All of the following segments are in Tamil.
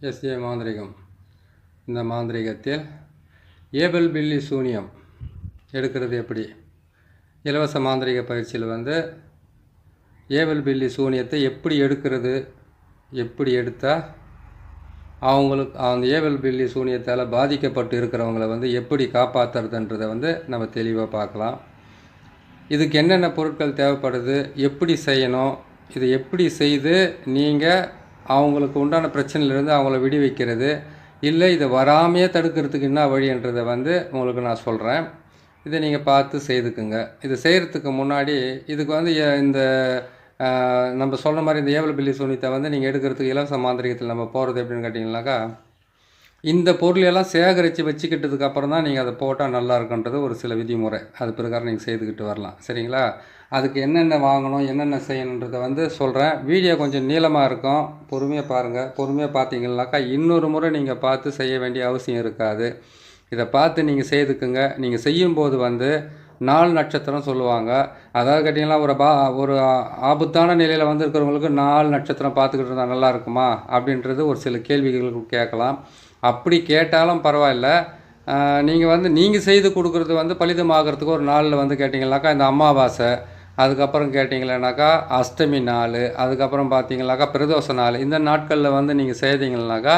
எஸ்ஏ மாந்திரிகம். இந்த மாந்திரிகத்தில் ஏபல் பில்லி சூனியம் எடுக்கிறது எப்படி? இலவச மாந்திரிக பயிற்சியில் ஏபல் பில்லி சூனியத்தை எப்படி எடுக்கிறது, எப்படி எடுத்தால் அவங்களுக்கு அந்த ஏபல் பில்லி சூனியத்தால் பாதிக்கப்பட்டு இருக்கிறவங்கள எப்படி காப்பாற்றுறதுன்றதை நம்ம தெளிவாக பார்க்கலாம். இதுக்கு என்னென்ன பொருட்கள் தேவைப்படுது, எப்படி செய்யணும், இதை எப்படி செய்து நீங்கள் அவங்களுக்கு உண்டான பிரச்சனையிலேருந்து அவங்கள விடுவிக்கிறது, இல்லை இதை வராமையே தடுக்கிறதுக்கு என்ன வழின்றதை உங்களுக்கு நான் சொல்கிறேன். இதை நீங்கள் பார்த்து செய்துக்குங்க. இது செய்கிறதுக்கு முன்னாடி இதுக்கு இந்த நம்ம சொன்ன மாதிரி இந்த ஏபல் பில்லி சூனியத்தை நீங்கள் எடுக்கிறதுக்கு இலவச மாந்திரிகத்தில் நம்ம போகிறது எப்படின்னு கேட்டிங்கனாக்கா, இந்த பொருளையெல்லாம் சேகரித்து வச்சுக்கிட்டதுக்கு அப்புறம் தான் நீங்கள் அதை போட்டால் நல்லா இருக்குன்றது ஒரு சில விதிமுறை. அது பிரகாரம் நீங்கள் செய்துக்கிட்டு வரலாம். சரிங்களா? அதுக்கு என்னென்ன வாங்கணும், என்னென்ன செய்யணுன்றதை சொல்கிறேன். வீடியோ கொஞ்சம் நீளமாக இருக்கும், பொறுமையாக பாருங்கள். பொறுமையாக பார்த்தீங்கன்னாக்கா இன்னொரு முறை நீங்கள் பார்த்து செய்ய வேண்டிய அவசியம் இருக்காது. இதை பார்த்து நீங்கள் செய்துக்குங்க. நீங்கள் செய்யும்போது 4 நட்சத்திரம் சொல்லுவாங்க. அதாவது கேட்டிங்கன்னா ஒரு ஆபத்தான நிலையில் இருக்கிறவங்களுக்கு 4 நட்சத்திரம் பார்த்துக்கிட்டு இருந்தால் நல்லா இருக்குமா அப்படின்றது ஒரு சில கேள்விகளுக்கு கேட்கலாம். அப்படி கேட்டாலும் பரவாயில்ல. நீங்கள் செய்து கொடுக்குறது பலிதமாகறதுக்கு ஒரு நாளில் கேட்டிங்கனாக்கா இந்த அமாவாசை, அதுக்கப்புறம் கேட்டிங்கன்னாக்கா அஷ்டமி நாள், அதுக்கப்புறம் பார்த்தீங்கன்னாக்கா பிரதோஷ நாள், இந்த நாட்களில் நீங்கள் செய்தீங்கன்னாக்கா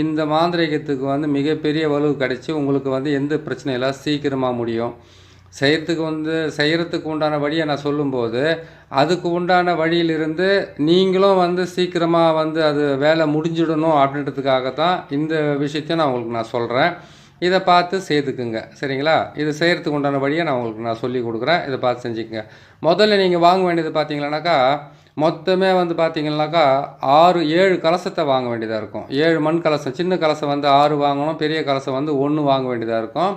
இந்த மாந்திரிகத்துக்கு மிகப்பெரிய வலு கிடச்சி உங்களுக்கு எந்த பிரச்சனையெல்லாம் சீக்கிரமாக முடியும். செய்கிறதுக்கு உண்டான வழியை நான் சொல்லும்போது அதுக்கு உண்டான வழியிலிருந்து நீங்களும் சீக்கிரமாக அது வேலை முடிஞ்சிடணும் அப்படின்றதுக்காகத்தான் இந்த விஷயத்தையும் நான் சொல்கிறேன். இதை பார்த்து செய்துக்குங்க. சரிங்களா? இது செய்கிறதுக்கு உண்டான வழியை நான் சொல்லி கொடுக்குறேன். இதை பார்த்து செஞ்சுக்கங்க. முதல்ல நீங்கள் வாங்க வேண்டியது பார்த்தீங்கன்னாக்கா மொத்தமே பார்த்தீங்கன்னாக்கா 6-7 கலசத்தை வாங்க வேண்டியதாக இருக்கும். 7 மண் கலசம். சின்ன கலசம் 6 வாங்கணும், பெரிய கலசம் 1 வாங்க வேண்டியதாக இருக்கும்.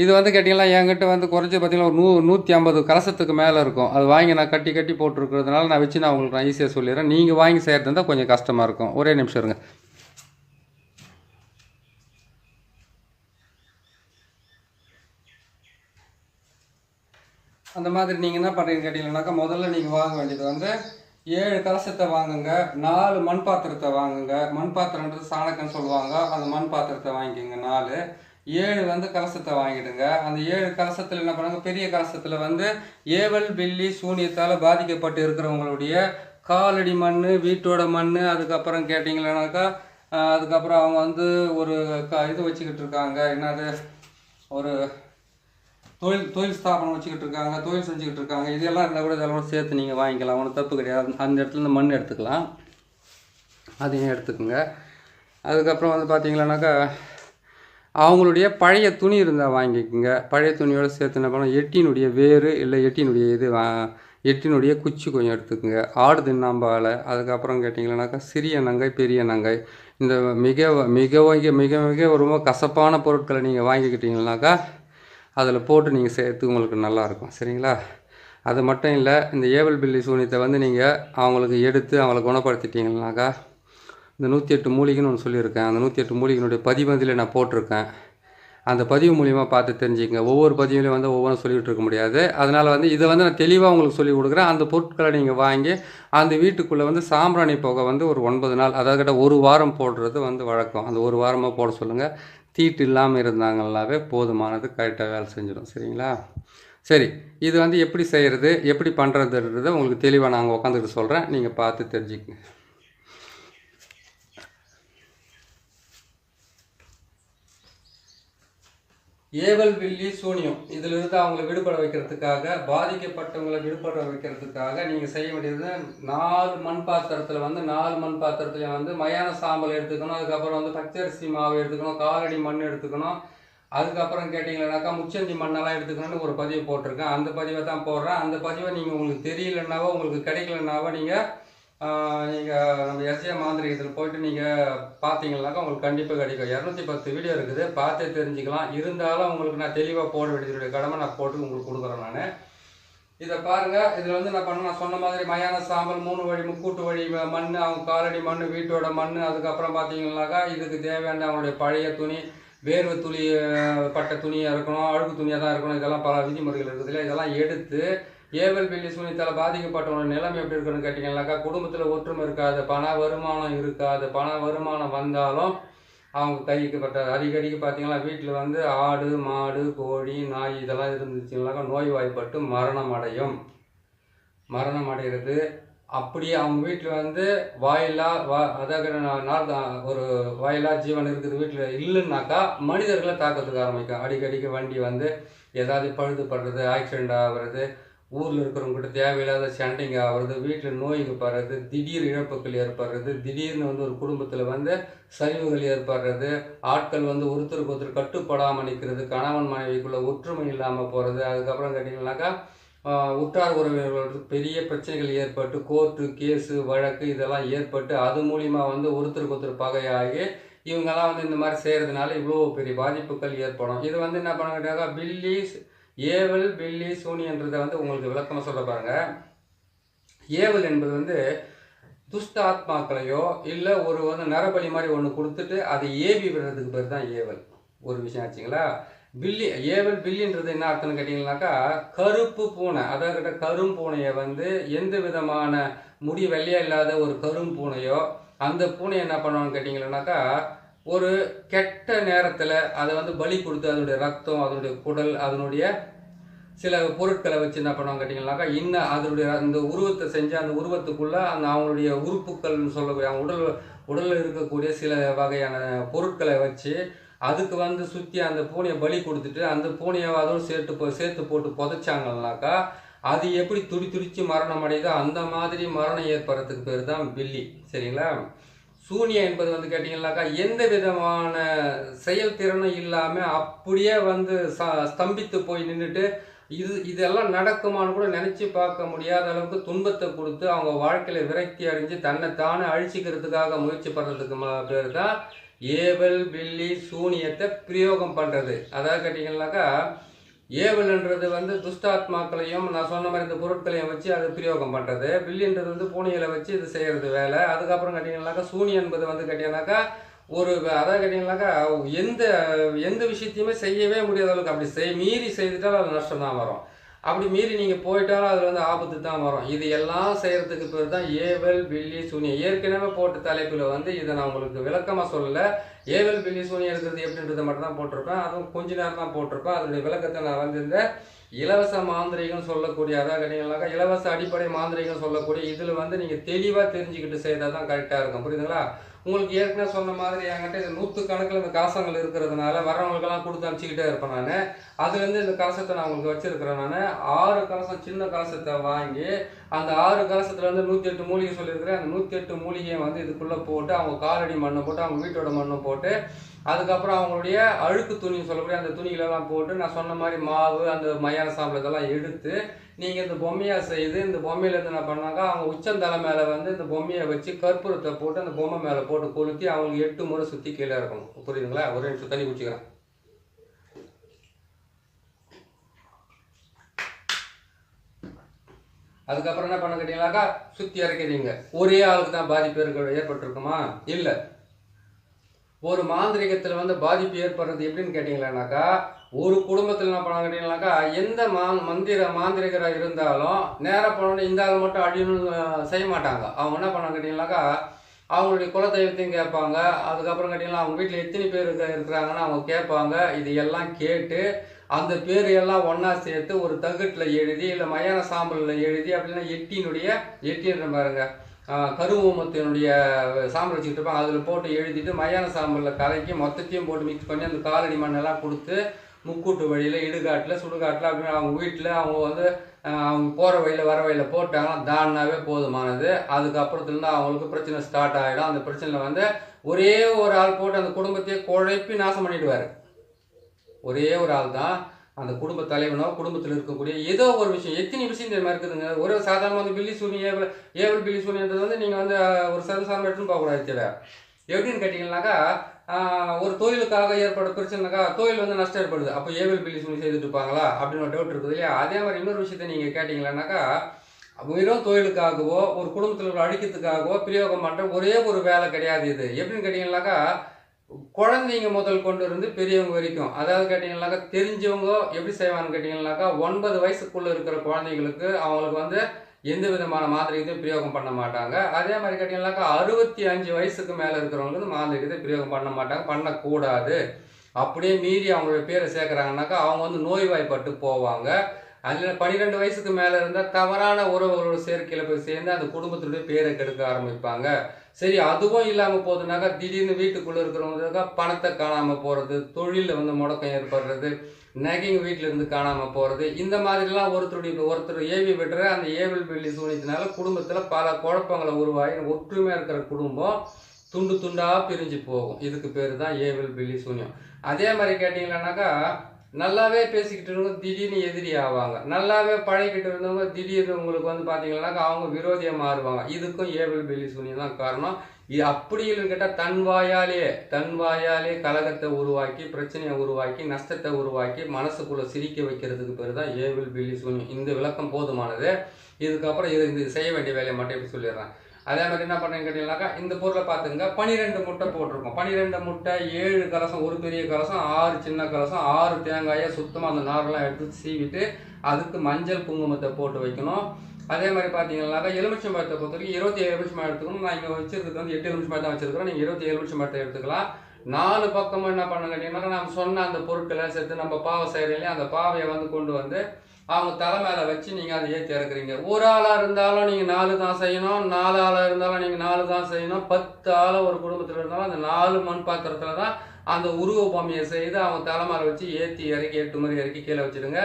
இது கேட்டிங்கன்னா என்கிட்ட குறைச்சி பார்த்தீங்கன்னா ஒரு 150 கலசத்துக்கு மேலே இருக்கும். அது வாங்கி நான் கட்டி போட்டுருக்கிறதுனால நான் வச்சு உங்களுக்கு ஈஸியாக சொல்லிடுறேன். நீங்கள் வாங்கி செய்கிறது இருந்தால் கொஞ்சம் கஷ்டமாக இருக்கும். ஒரே நிமிஷம் இருங்க. அந்த மாதிரி நீங்கள் என்ன பண்ணுறீங்கன்னு கேட்டிங்கன்னாக்கா முதல்ல நீங்கள் வாங்க வேண்டியது 7 கலசத்தை வாங்குங்க. 4 மண் பாத்திரத்தை வாங்குங்க. மண் பாத்திரன்றது சாணக்கன்னு சொல்லுவாங்க. அந்த மண் பாத்திரத்தை வாங்கிக்கோங்க. 4 7 கலசத்தை வாங்கிடுங்க. அந்த 7 கலசத்தில் என்ன பண்ணுங்க, பெரிய கலசத்தில் ஏவல் பில்லி சூனியத்தால் பாதிக்கப்பட்டு இருக்கிறவங்களுடைய காலடி மண், வீட்டோட மண், அதுக்கப்புறம் கேட்டிங்கன்னாக்கா அதுக்கப்புறம் அவங்க ஒரு இது வச்சுக்கிட்டு இருக்காங்க, என்னது ஒரு தொழில் ஸ்தாபனம் வச்சுக்கிட்டு இருக்காங்க, தொழில் செஞ்சுக்கிட்டு இருக்காங்க, இதெல்லாம் இருந்தால் கூட இதெல்லாம் சேர்த்து நீங்கள் வாங்கிக்கலாம். ஒன்றும் தப்பு கிடையாது. அந்த இடத்துல மண் எடுத்துக்கலாம், அதையும் எடுத்துக்கோங்க. அதுக்கப்புறம் பார்த்தீங்கன்னாக்கா அவங்களுடைய பழைய துணி இருந்தால் வாங்கிக்கோங்க. பழைய துணியோடு சேர்த்து என்ன பண்ணணும், எட்டினுடைய வேறு இல்லை எட்டினுடைய குச்சி கொஞ்சம் எடுத்துக்கோங்க. ஆடு தின்னாம்பாலை, அதுக்கப்புறம் கேட்டிங்கன்னாக்கா சிறிய நங்கை, பெரிய நங்கை, இந்த மிக மிக மிக மிக ரொம்ப கசப்பான பொருட்களை நீங்கள் வாங்கிக்கிட்டீங்கன்னாக்கா அதில் போட்டு நீங்கள் சேர்த்து உங்களுக்கு நல்லாயிருக்கும். சரிங்களா? அது மட்டும் இல்லை, இந்த ஏவல் பில்லி சூனியத்தை நீங்கள் அவங்களுக்கு எடுத்து அவங்கள குணப்படுத்திட்டீங்கன்னாக்கா இந்த 108 மூலிகைன்னு ஒன்று சொல்லியிருக்கேன். அந்த 108 மூலிகையினுடைய பதிவதில் நான் போட்டிருக்கேன். அந்த பதிவு மூலிமா பார்த்து தெரிஞ்சுக்கங்க. ஒவ்வொரு பதிவுலையும் ஒவ்வொன்றும் சொல்லிகிட்டு இருக்க முடியாது. அதனால் இதை நான் தெளிவாக உங்களுக்கு சொல்லிக் கொடுக்குறேன். அந்த பொருட்களை நீங்கள் வாங்கி அந்த வீட்டுக்குள்ளே சாம்பிராணி புகை ஒரு 9 நாள், அதாவது கிட்ட 1 வாரம் போடுறது வழக்கம். அந்த 1 வாரமாக போட சொல்லுங்கள். தீட்டு இல்லாமல் இருந்தாங்கன்னாவே போதுமானது, கரெக்டாக வேலை செஞ்சிடும். சரிங்களா? சரி, இது எப்படி செய்கிறது, எப்படி பண்ணுறதுன்றதை உங்களுக்கு தெளிவாக நாங்கள் உட்காந்துக்கிட்டு சொல்கிறேன். நீங்கள் பார்த்து தெரிஞ்சுக்கங்க. ஏவல் பில்லி சூனியம் இதிலிருந்து அவங்களை விடுபட வைக்கிறதுக்காக, பாதிக்கப்பட்டவங்களை விடுபட வைக்கிறதுக்காக நீங்கள் செய்ய வேண்டியது 4 மண் பாத்திரத்தில் 4 மண் பாத்திரத்தில் மயான சாம்பல் எடுத்துக்கணும். அதுக்கப்புறம் பச்சரிசி மாவு எடுத்துக்கணும், காலடி மண் எடுத்துக்கணும். அதுக்கப்புறம் கேட்டிங்கன்னாக்கா முச்சந்தி மண்ணெல்லாம் எடுத்துக்கணும்னு ஒரு பதிவு போட்டிருக்கேன். அந்த பதிவை தான் போடுறேன். அந்த பதிவை நீங்கள் உங்களுக்கு தெரியலன்னாவோ உங்களுக்கு கிடைக்கலன்னாவோ நீங்கள் நம்ம எஸ்ஏ மாந்திரிகத்தில் போய்ட்டு நீங்கள் பார்த்தீங்கன்னாக்கா உங்களுக்கு கண்டிப்பாக கிடைக்கும். 210 வீடியோ இருக்குது, பார்த்தே தெரிஞ்சுக்கலாம். இருந்தாலும் உங்களுக்கு நான் தெளிவாக போட வேண்டியதுடைய கடமை நான் போட்டு உங்களுக்கு கொடுக்குறேன். நான் இதை பாருங்கள். இதில் நான் சொன்ன மாதிரி மயான சாம்பல், 3 வழி முக்கூட்டு வழி மண், அவங்க காலடி மண், வீட்டோட மண், அதுக்கப்புறம் பார்த்தீங்கன்னாக்கா இதுக்கு தேவையான அவங்களுடைய பழைய துணி, வேர்வை துளி பட்ட துணியாக இருக்கணும், அழுக்கு துணியாக தான் இருக்கணும். இதெல்லாம் பல விதிமுறைகள் இருக்குது. இதெல்லாம் எடுத்து ஏவல் பில்லி சூனியத்தால் பாதிக்கப்பட்டவங்க நிலைமை எப்படி இருக்குன்னு கேட்டிங்கன்னாக்கா, குடும்பத்தில் ஒற்றுமை இருக்காது, பண வருமானம் இருக்காது. பண வருமானம் வந்தாலும் அவங்க கைக்கு பட்ட அடிக்கடிக்கு பார்த்தீங்கன்னா வீட்டில் வந்து ஆடு, மாடு, கோழி, நாய் இதெல்லாம் இருந்துச்சுன்னாக்கா நோய்வாய்ப்பட்டு மரணம் அடைகிறது. அப்படியே அவங்க வீட்டில் வந்து அதாவது ஒரு வாயிலா ஜீவன் இருக்குது வீட்டில் இல்லைன்னாக்கா மனிதர்களை தாக்கத்துக்கு ஆரம்பிக்கும். அடிக்கடிக்கு வண்டி வந்து ஏதாவது பழுதுபடுறது, ஆக்சிடெண்ட் ஆகிறது, ஊரில் இருக்கிறவங்ககிட்ட தேவையில்லாத சண்டைங்க ஆகிறது, வீட்டில் நோய்க்கு படுறது, திடீர் இழப்புகள் ஏற்படுறது, திடீர்னு வந்து ஒரு குடும்பத்தில் வந்து சரிவுகள் ஏற்படுறது, ஆட்கள் வந்து ஒருத்தருக்கு ஒருத்தர் கட்டுப்படாமல் நிற்கிறது, கணவன் மனைவிக்குள்ள ஒற்றுமை இல்லாமல் போகிறது. அதுக்கப்புறம் கேட்டிங்கன்னாக்கா உற்றார் உறவினர்களுக்கு பெரிய பிரச்சனைகள் ஏற்பட்டு கோர்ட்டு கேஸு வழக்கு இதெல்லாம் ஏற்பட்டு அது மூலிமா வந்து ஒருத்தருக்கு ஒருத்தர் பகையாகி இவங்கெல்லாம் வந்து இந்த மாதிரி செய்கிறதுனால இவ்வளோ பெரிய பாதிப்புகள் ஏற்படும். இது வந்து என்ன பண்ண ஏவல் பில்லி சூனியன்றதை வந்து உங்களுக்கு விளக்கமாக சொல்ல பாருங்க. ஏவல் என்பது வந்து துஷ்ட ஆத்மாக்களையோ இல்லை ஒரு வந்து நரபலி மாதிரி ஒன்று கொடுத்துட்டு அதை ஏவி விடுறதுக்கு பேர் தான் ஏவல். ஒரு விஷயம் ஆச்சுங்களா. ஏவல் பில்லின்றது என்ன அர்த்தம்னு கேட்டிங்கன்னாக்கா, கருப்பு பூனை, அதாவது கரும்பூனையை வந்து எந்த விதமான முடி வெள்ளையா இல்லாத ஒரு கரும்பூனையோ அந்த பூனையை என்ன பண்ணுவான்னு கேட்டிங்கன்னாக்கா, ஒரு கெட்ட நேரத்தில் அதை வந்து பலி கொடுத்து அதனுடைய ரத்தம், அதனுடைய குடல், அதனுடைய சில பொருட்களை வச்சு என்ன பண்ணுவாங்க கேட்டிங்கன்னாக்கா, இன்னும் அதனுடைய அந்த உருவத்தை செஞ்சு அந்த உருவத்துக்குள்ளே அந்த அவங்களுடைய உறுப்புகள்னு சொல்லக்கூடிய அவங்க உடலில் இருக்கக்கூடிய சில வகையான பொருட்களை வச்சு அதுக்கு வந்து சுற்றி அந்த பூனையை பலி கொடுத்துட்டு அந்த பூனையை அதோடு சேர்த்து போட்டு புதைச்சாங்கன்னாக்கா அது எப்படி துடிச்சு மரணம் அடையுதோ அந்த மாதிரி மரணம் ஏற்படுறதுக்கு பேர் தான் பில்லி. சரிங்களா. சூனியம் என்பது வந்து கேட்டிங்கன்னாக்கா எந்த விதமான செயல்திறனும் இல்லாமல் அப்படியே வந்து ஸ்தம்பித்து போய் நின்றுட்டு இதெல்லாம் நடக்குமான்னு கூட நினச்சி பார்க்க முடியாத அளவுக்கு துன்பத்தை கொடுத்து அவங்க வாழ்க்கையில் விரக்தி அடைஞ்சு தன்னைத்தானே அழிச்சிக்கிறதுக்காக முயற்சி பண்ணுறதுக்கு பேர் தான் ஏவல் பில்லி சூனியத்தை பிரயோகம் பண்ணுறது. அதாவது கேட்டிங்கன்னாக்கா ஏவல்ன்றது வந்து துஷ்டாத்மாக்களையும் நான் சொன்ன மாதிரி இந்த பொருட்களையும் வச்சு அது பிரயோகம் பண்ணுறது. பில்லின்றது வந்து பூனைகளை வச்சு இது செய்கிறது வேலை. அதுக்கப்புறம் கேட்டிங்கன்னாக்கா சூனியம் என்பது வந்து கேட்டிங்கன்னாக்கா அதாவது கேட்டிங்கன்னாக்கா எந்த விஷயத்தையுமே செய்யவே முடியாத அளவுக்கு அப்படி மீறி செய்துட்டாலும் அது நஷ்டம் தான் வரும். அப்படி மீறி நீங்கள் போயிட்டாலும் அதில் வந்து ஆபத்து தான் வரும். இது எல்லாம் செய்கிறதுக்கு பேர் தான் ஏவல் பில்லி சூனியம். ஏற்கனவே போட்ட தலைப்பில் வந்து இதை நான் உங்களுக்கு விளக்கமாக சொல்லலை. ஏவல் பில்லி சூனியம் இருக்கிறது எப்படின்றத மட்டும் தான் போட்டிருப்பேன். அதுவும் கொஞ்ச நேரம் தான் போட்டிருப்பேன். அதனுடைய விளக்கத்தை நான் வந்து இந்த இலவச மாந்திரிகம் சொல்லக்கூடிய அதாவது கேட்டிங்கன்னாக்கா இலவச அடிப்படை மாந்திரிகம் சொல்லக்கூடிய இதில் வந்து நீங்கள் தெளிவாக தெரிஞ்சுக்கிட்டு செய்தால் தான் கரெக்டாக இருக்கும். புரியுதுங்களா. உங்களுக்கு ஏற்கனவே சொன்ன மாதிரி என்கிட்ட இது 100 கணக்கில் இந்த காசங்கள் இருக்கிறதுனால வர்றவங்களுக்கெல்லாம் கொடுத்து அனுப்பிச்சிக்கிட்டே இருப்பேன் நான். அதுலேருந்து இந்த கலசத்தை நான் உங்களுக்கு வச்சுருக்கிறேன். நான் 6 கலசம் சின்ன கலசத்தை வாங்கி அந்த 6 கலசத்தில் வந்து 108 மூலிகை சொல்லியிருக்கிறேன். அந்த 108 மூலிகையை வந்து இதுக்குள்ளே போட்டு அவங்க காலடி மண்ணை போட்டு அவங்க வீட்டோட மண்ணை போட்டு அதுக்கப்புறம் அவங்களுடைய அழுக்கு துணி சொல்லக்கூடிய அந்த துணிகளெல்லாம் போட்டு நான் சொன்ன மாதிரி மாவு அந்த மயான சாம்பல் இதெல்லாம் எடுத்து நீங்கள் இந்த பொம்மையாக செய்து இந்த பொம்மையிலேருந்து என்ன பண்ணாங்க அவங்க உச்சந்தலை மேலே வந்து இந்த பொம்மையை வச்சு கற்பூரத்தை போட்டு அந்த பொம்மை மேலே போட்டு கொளுத்தி அவங்களுக்கு 8 முறை சுற்றி கீழே இருக்கணும். புரியுதுங்களா. ஒரு நிமிஷம் தண்ணி குடிச்சிக்கிறேன். அதுக்கப்புறம் என்ன பண்ண கேட்டீங்கன்னாக்கா சுற்றி இறக்கிறீங்க. ஒரே ஆளுக்கு தான் பாதிப்பு ஏற்பட்டிருக்குமா? இல்லை. ஒரு மாந்திரிகத்தில் வந்து பாதிப்பு ஏற்படுறது எப்படின்னு கேட்டிங்களானாக்கா ஒரு குடும்பத்தில் என்ன பண்ண கேட்டிங்கனாக்கா எந்த மாந்திரிகராக இருந்தாலும் நேராக போனோடனே இந்த ஆள் மட்டும் அழியணும்னு செய்ய மாட்டாங்க. அவங்க என்ன பண்ண கேட்டிங்கனாக்கா அவங்களுடைய குலதெய்வத்தையும் கேட்பாங்க. அதுக்கப்புறம் கேட்டிங்கன்னா அவங்க வீட்டில் எத்தனை பேர் இருக்கிறாங்கன்னு அவங்க கேட்பாங்க. இது எல்லாம் கேட்டு அந்த பேர் எல்லாம் ஒன்றா சேர்த்து ஒரு தகட்டில் எழுதி இல்லை மயான சாம்பலில் எழுதி அப்படின்னா எட்டின்ற பாருங்க கருவூமத்தினுடைய சாம்பல் வச்சுக்கிட்டு இருப்பாங்க. அதில் போட்டு எழுதிட்டு மயான சாம்பலில் கலக்கி மொத்தத்தையும் போட்டு மிக்ஸ் பண்ணி அந்த காலடி மண்ணெல்லாம் கொடுத்து முக்கூட்டு வழியில் இடுகாட்டில் சுடுகாட்டில் அப்படின்னு அவங்க வீட்டில் அவங்க வந்து அவங்க போகிற வழியில் வர வழியில் போட்டாங்கன்னா தானாவே போதுமானது. அதுக்கப்புறத்துலேருந்து அவங்களுக்கு பிரச்சனை ஸ்டார்ட் ஆகிடும். அந்த பிரச்சனையில் வந்து ஒரே ஒரு ஆள் போட்டு அந்த குடும்பத்தையே குழப்பி நாசம் பண்ணிடுவார். ஒரே ஒரு ஆள் தான் அந்த குடும்ப தலைவனோ குடும்பத்தில் இருக்கக்கூடிய ஏதோ ஒரு விஷயம் எத்தனை விஷயம் இந்த மாதிரி இருக்குதுங்க. ஒரு சாதாரண வந்து பில்லி சூனியம் ஏவல் பில்லி சூனியன்றது வந்து நீங்கள் வந்து ஒரு சர்வசாதாரண எடுத்துன்னு போகக்கூடாது. தேவை எப்படின்னு கேட்டிங்கன்னாக்கா ஒரு தொழிலுக்காக ஏற்பட பிரச்சனைனாக்கா தொழில் வந்து நஷ்டம் ஏற்படுது. அப்போ ஏவல் பில்லி சூனியம் செய்துட்டு இருப்பாங்களா அப்படின்னு ஒரு டவுட் இருக்குது இல்லையா. அதே மாதிரி இன்னொரு விஷயத்த நீங்கள் கேட்டிங்களானாக்கா வெறும் தொழிலுக்காகவோ ஒரு குடும்பத்தில் அழிக்கிறதுக்காகவோ பிரயோகம் பண்ணுற ஒரே ஒரு வேலை கிடையாது இது. எப்படின்னு கேட்டிங்கன்னாக்கா குழந்தைங்க முதல் கொண்டு இருந்து பெரியவங்க வரைக்கும், அதாவது கேட்டிங்கன்னாக்கா தெரிஞ்சவங்க எப்படி செய்வாங்கன்னு கேட்டிங்கன்னாக்கா 9 வயசுக்குள்ளே இருக்கிற குழந்தைங்களுக்கு அவங்களுக்கு வந்து எந்த விதமான மாந்திரீகத்தையும் பிரயோகம் பண்ண மாட்டாங்க. அதே மாதிரி கேட்டிங்கன்னாக்கா 65 வயசுக்கு மேலே இருக்கிறவங்களுக்கு வந்து மாந்திரீகத்தை பிரயோகம் பண்ண மாட்டாங்க, பண்ணக்கூடாது. அப்படியே மீறி அவங்களுடைய பேரை சேர்க்குறாங்கனாக்கா அவங்க வந்து நோய்வாய்ப்பட்டு போவாங்க. அதில் 12 வயசுக்கு மேலே இருந்தால் தவறான உறவுகளோட சேர்க்கையில் போய் சேர்ந்து அந்த குடும்பத்துடைய பேரை கெடுக்க ஆரம்பிப்பாங்க. சரி, அதுவும் இல்லாமல் போகுதுனாக்கா திடீர்னு வீட்டுக்குள்ளே இருக்கிறவங்களுக்கா பணத்தை காணாமல் போகிறது, தொழிலில் வந்து முடக்கம் ஏற்படுறது, நகைங்க வீட்டில் இருந்து காணாமல் போகிறது, இந்த மாதிரிலாம் ஒருத்தர் ஏவி விடுற அந்த ஏவல் பில்லி சூனியத்தினால குடும்பத்தில் பல குழப்பங்களை உருவாகி ஒற்றுமையாக இருக்கிற குடும்பம் துண்டு துண்டாக பிரிஞ்சு போகும். இதுக்கு பேர் தான் ஏவல் பில்லி சூனியம். அதே மாதிரி கேட்டிங்கன்னாக்கா நல்லாவே பேசிக்கிட்டு இருந்தவங்க திடீர்னு எதிரி ஆவாங்க, நல்லாவே பழகிக்கிட்டு இருந்தவங்க திடீர்னு உங்களுக்கு வந்து பார்த்தீங்கன்னாக்கா அவங்க விரோதியாக மாறுவாங்க. இதுக்கும் ஏவல் பில்லி சூனியம் தான் காரணம். இது அப்படி இல்லைன்னு கேட்டால் தன் வாயாலே கலகத்தை உருவாக்கி, பிரச்சனையை உருவாக்கி, நஷ்டத்தை உருவாக்கி, மனசுக்குள்ளே சிரிக்க வைக்கிறதுக்கு பேர் தான் ஏவல் பில்லி சூனியம். இந்த விளக்கம் போதுமானது. இதுக்கப்புறம் இது செய்ய வேண்டிய வேலையை மட்டும் எப்படி சொல்லிடுறேன். அதே மாதிரி என்ன பண்ணுறேன்னு கேட்டீங்கன்னாக்கா இந்த பொருளை பார்த்துங்க. 12 முட்டை போட்டிருக்கோம். 12 முட்டை, 7 கலசம், ஒரு பெரிய கலசம், 6 சின்ன கலசம், 6 தேங்காயை சுத்தமாக அந்த நாரெல்லாம் எடுத்து சீவிட்டு அதுக்கு மஞ்சள் குங்குமத்தை போட்டு வைக்கணும். அதே மாதிரி பார்த்தீங்கன்னாக்கா எலுமிச்சம்பழத்தை பொறுத்த வரைக்கும் 27 எலுமிச்சம்பழம் எடுத்துக்கணும். நான் இங்கே வச்சிருக்கிறது வந்து 8 எலுமிச்சம்பழம் தான் வச்சிருக்கிறோம். நீங்கள் 27 எலுமிச்சம்பழத்தை எடுத்துக்கலாம். 4 பக்கமும் என்ன பண்ண கேட்டீங்கன்னாக்கா நம்ம சொன்ன அந்த பொருட்களை சேர்த்து நம்ம பாவை செய்கிறீங்களே அந்த பாவையை வந்து கொண்டு வந்து அவங்க தலை மேலே வச்சு நீங்கள் அதை ஏற்றி இறக்குறீங்க. ஒரு ஆளாக இருந்தாலும் நீங்கள் 4 தான் செய்யணும், 4 ஆளாக இருந்தாலும் நீங்கள் 4 தான் செய்யணும், 10 ஆளாக ஒரு குடும்பத்தில் இருந்தாலும் அந்த 4 மண் பாத்திரத்தில் தான் அந்த உருவ பொம்மையை செய்து அவங்க தலை மேலே வச்சு ஏற்றி இறக்கி 8 முறை இறக்கி கீழே வச்சுடுங்க.